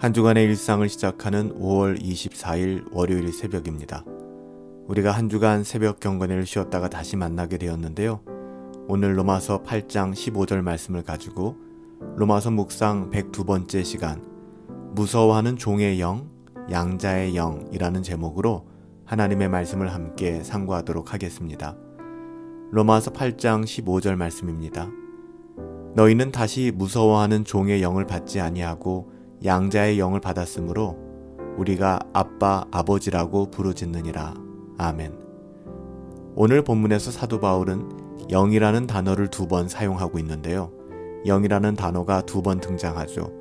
한 주간의 일상을 시작하는 5월 24일 월요일 새벽입니다. 우리가 한 주간 새벽 경건회를 쉬었다가 다시 만나게 되었는데요. 오늘 로마서 8장 15절 말씀을 가지고 로마서 묵상 102번째 시간 무서워하는 종의 영, 양자의 영이라는 제목으로 하나님의 말씀을 함께 상고하도록 하겠습니다. 로마서 8장 15절 말씀입니다. 너희는 다시 무서워하는 종의 영을 받지 아니하고 양자의 영을 받았으므로 우리가 아빠 아버지라고 부르짖느니라. 아멘. 오늘 본문에서 사도 바울은 영이라는 단어를 2번 사용하고 있는데요. 영이라는 단어가 2번 등장하죠.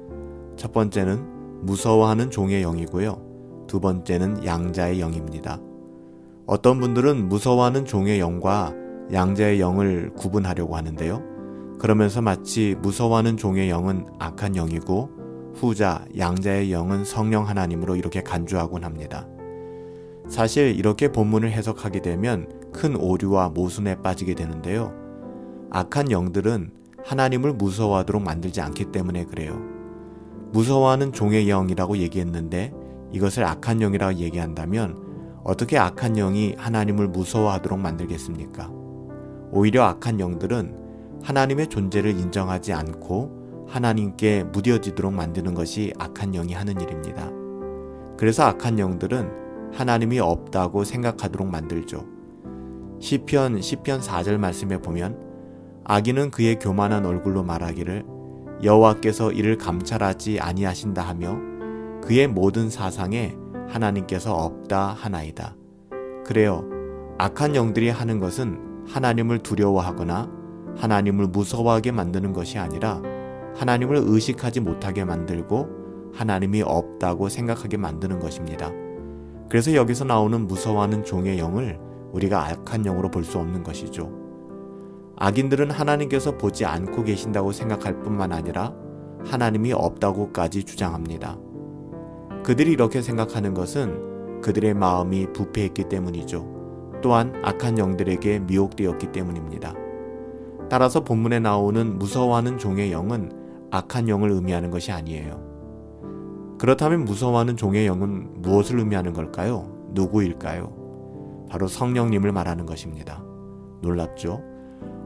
첫 번째는 무서워하는 종의 영이고요. 두 번째는 양자의 영입니다. 어떤 분들은 무서워하는 종의 영과 양자의 영을 구분하려고 하는데요. 그러면서 마치 무서워하는 종의 영은 악한 영이고 후자 양자의 영은 성령 하나님으로 이렇게 간주하곤 합니다. 사실 이렇게 본문을 해석하게 되면 큰 오류와 모순에 빠지게 되는데요. 악한 영들은 하나님을 무서워하도록 만들지 않기 때문에 그래요. 무서워하는 종의 영이라고 얘기했는데 이것을 악한 영이라고 얘기한다면 어떻게 악한 영이 하나님을 무서워하도록 만들겠습니까? 오히려 악한 영들은 하나님의 존재를 인정하지 않고 하나님께 무뎌지도록 만드는 것이 악한 영이 하는 일입니다. 그래서 악한 영들은 하나님이 없다고 생각하도록 만들죠. 시편 4절 말씀에 보면 악인은 그의 교만한 얼굴로 말하기를 여호와께서 이를 감찰하지 아니하신다 하며 그의 모든 사상에 하나님께서 없다 하나이다. 그래요. 악한 영들이 하는 것은 하나님을 두려워하거나 하나님을 무서워하게 만드는 것이 아니라 하나님을 의식하지 못하게 만들고 하나님이 없다고 생각하게 만드는 것입니다. 그래서 여기서 나오는 무서워하는 종의 영을 우리가 악한 영으로 볼 수 없는 것이죠. 악인들은 하나님께서 보지 않고 계신다고 생각할 뿐만 아니라 하나님이 없다고까지 주장합니다. 그들이 이렇게 생각하는 것은 그들의 마음이 부패했기 때문이죠. 또한 악한 영들에게 미혹되었기 때문입니다. 따라서 본문에 나오는 무서워하는 종의 영은 악한 영을 의미하는 것이 아니에요. 그렇다면 무서워하는 종의 영은 무엇을 의미하는 걸까요? 누구일까요? 바로 성령님을 말하는 것입니다. 놀랍죠?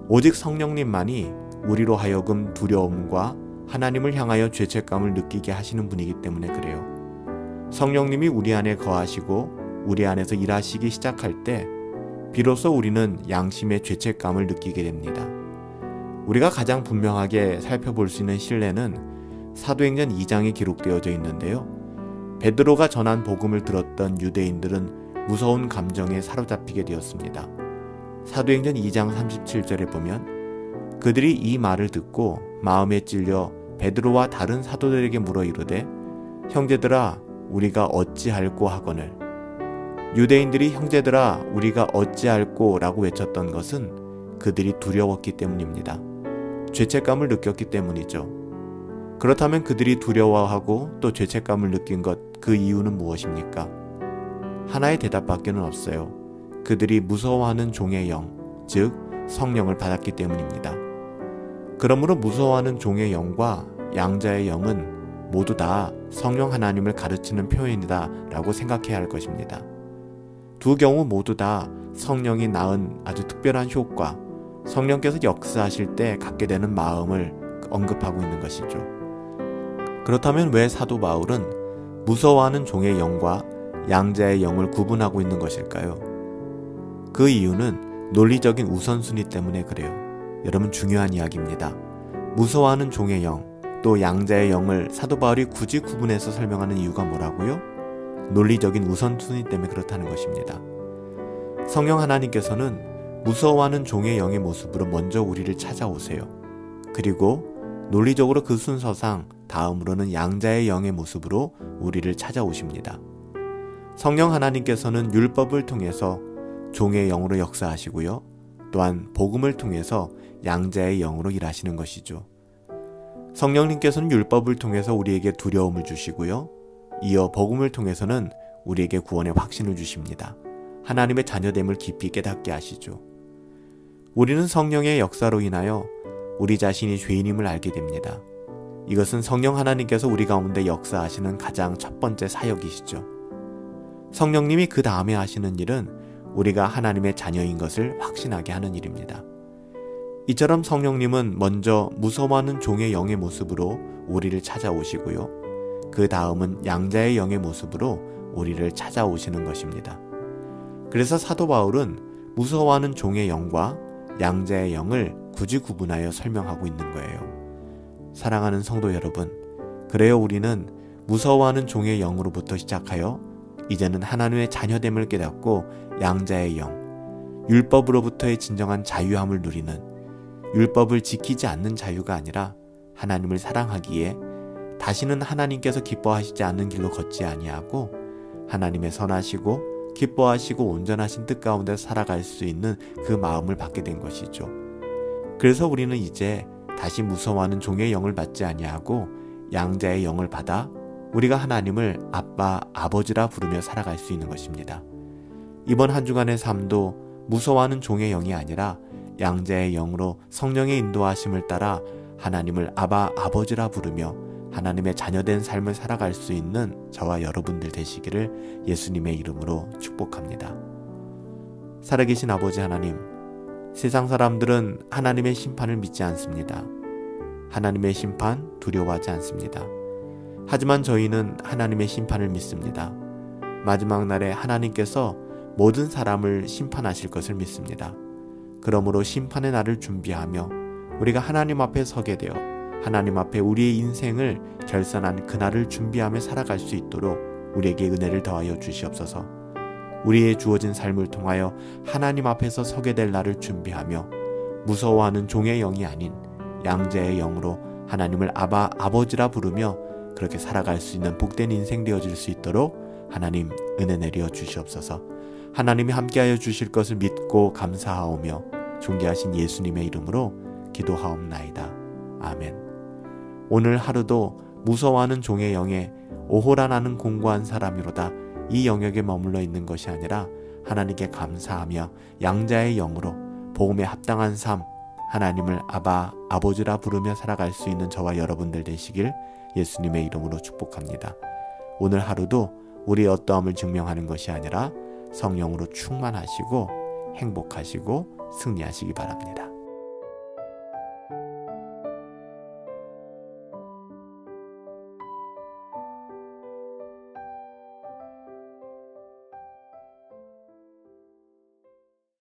오직 성령님만이 우리로 하여금 두려움과 하나님을 향하여 죄책감을 느끼게 하시는 분이기 때문에 그래요. 성령님이 우리 안에 거하시고 우리 안에서 일하시기 시작할 때 비로소 우리는 양심의 죄책감을 느끼게 됩니다. 우리가 가장 분명하게 살펴볼 수 있는 신뢰는 사도행전 2장에 기록되어져 있는데요. 베드로가 전한 복음을 들었던 유대인들은 무서운 감정에 사로잡히게 되었습니다. 사도행전 2장 37절에 보면 그들이 이 말을 듣고 마음에 찔려 베드로와 다른 사도들에게 물어 이르되 형제들아 우리가 어찌할꼬 하거늘. 유대인들이 형제들아 우리가 어찌할꼬 라고 외쳤던 것은 그들이 두려웠기 때문입니다. 죄책감을 느꼈기 때문이죠. 그렇다면 그들이 두려워하고 또 죄책감을 느낀 그 이유는 무엇입니까? 하나의 대답밖에는 없어요. 그들이 무서워하는 종의 영, 즉 성령을 받았기 때문입니다. 그러므로 무서워하는 종의 영과 양자의 영은 모두 다 성령 하나님을 가르치는 표현이다 라고 생각해야 할 것입니다. 두 경우 모두 다 성령이 낳은 아주 특별한 효과, 성령께서 역사하실 때 갖게 되는 마음을 언급하고 있는 것이죠. 그렇다면 왜 사도 바울은 무서워하는 종의 영과 양자의 영을 구분하고 있는 것일까요? 그 이유는 논리적인 우선순위 때문에 그래요. 여러분 중요한 이야기입니다. 무서워하는 종의 영, 또 양자의 영을 사도 바울이 굳이 구분해서 설명하는 이유가 뭐라고요? 논리적인 우선순위 때문에 그렇다는 것입니다. 성령 하나님께서는 무서워하는 종의 영의 모습으로 먼저 우리를 찾아오세요. 그리고 논리적으로 그 순서상 다음으로는 양자의 영의 모습으로 우리를 찾아오십니다. 성령 하나님께서는 율법을 통해서 종의 영으로 역사하시고요. 또한 복음을 통해서 양자의 영으로 일하시는 것이죠. 성령님께서는 율법을 통해서 우리에게 두려움을 주시고요. 이어 복음을 통해서는 우리에게 구원의 확신을 주십니다. 하나님의 자녀됨을 깊이 깨닫게 하시죠. 우리는 성령의 역사로 인하여 우리 자신이 죄인임을 알게 됩니다. 이것은 성령 하나님께서 우리 가운데 역사하시는 가장 첫 번째 사역이시죠. 성령님이 그 다음에 하시는 일은 우리가 하나님의 자녀인 것을 확신하게 하는 일입니다. 이처럼 성령님은 먼저 무서워하는 종의 영의 모습으로 우리를 찾아오시고요. 그 다음은 양자의 영의 모습으로 우리를 찾아오시는 것입니다. 그래서 사도 바울은 무서워하는 종의 영과 양자의 영을 굳이 구분하여 설명하고 있는 거예요. 사랑하는 성도 여러분, 그래요 우리는 무서워하는 종의 영으로부터 시작하여 이제는 하나님의 자녀됨을 깨닫고 양자의 영, 율법으로부터의 진정한 자유함을 누리는, 율법을 지키지 않는 자유가 아니라 하나님을 사랑하기에 다시는 하나님께서 기뻐하시지 않는 길로 걷지 아니하고 하나님의 선하시고 기뻐하시고 온전하신 뜻 가운데 살아갈 수 있는 그 마음을 받게 된 것이죠. 그래서 우리는 이제 다시 무서워하는 종의 영을 받지 아니하고 양자의 영을 받아 우리가 하나님을 아빠, 아버지라 부르며 살아갈 수 있는 것입니다. 이번 한 주간의 삶도 무서워하는 종의 영이 아니라 양자의 영으로 성령의 인도하심을 따라 하나님을 아바, 아버지라 부르며 하나님의 자녀된 삶을 살아갈 수 있는 저와 여러분들 되시기를 예수님의 이름으로 축복합니다. 살아계신 아버지 하나님, 세상 사람들은 하나님의 심판을 믿지 않습니다. 하나님의 심판 두려워하지 않습니다. 하지만 저희는 하나님의 심판을 믿습니다. 마지막 날에 하나님께서 모든 사람을 심판하실 것을 믿습니다. 그러므로 심판의 날을 준비하며 우리가 하나님 앞에 서게 되어 하나님 앞에 우리의 인생을 결산한 그날을 준비하며 살아갈 수 있도록 우리에게 은혜를 더하여 주시옵소서. 우리의 주어진 삶을 통하여 하나님 앞에서 서게 될 날을 준비하며 무서워하는 종의 영이 아닌 양자의 영으로 하나님을 아바, 아버지라 부르며 그렇게 살아갈 수 있는 복된 인생 되어질 수 있도록 하나님 은혜 내려 주시옵소서. 하나님이 함께하여 주실 것을 믿고 감사하오며 존귀하신 예수님의 이름으로 기도하옵나이다. 아멘. 오늘 하루도 무서워하는 종의 영에 오호라 나는 공고한 사람이로다 이 영역에 머물러 있는 것이 아니라 하나님께 감사하며 양자의 영으로 복음에 합당한 삶, 하나님을 아바, 아버지라 부르며 살아갈 수 있는 저와 여러분들 되시길 예수님의 이름으로 축복합니다. 오늘 하루도 우리의 어떠함을 증명하는 것이 아니라 성령으로 충만하시고 행복하시고 승리하시기 바랍니다.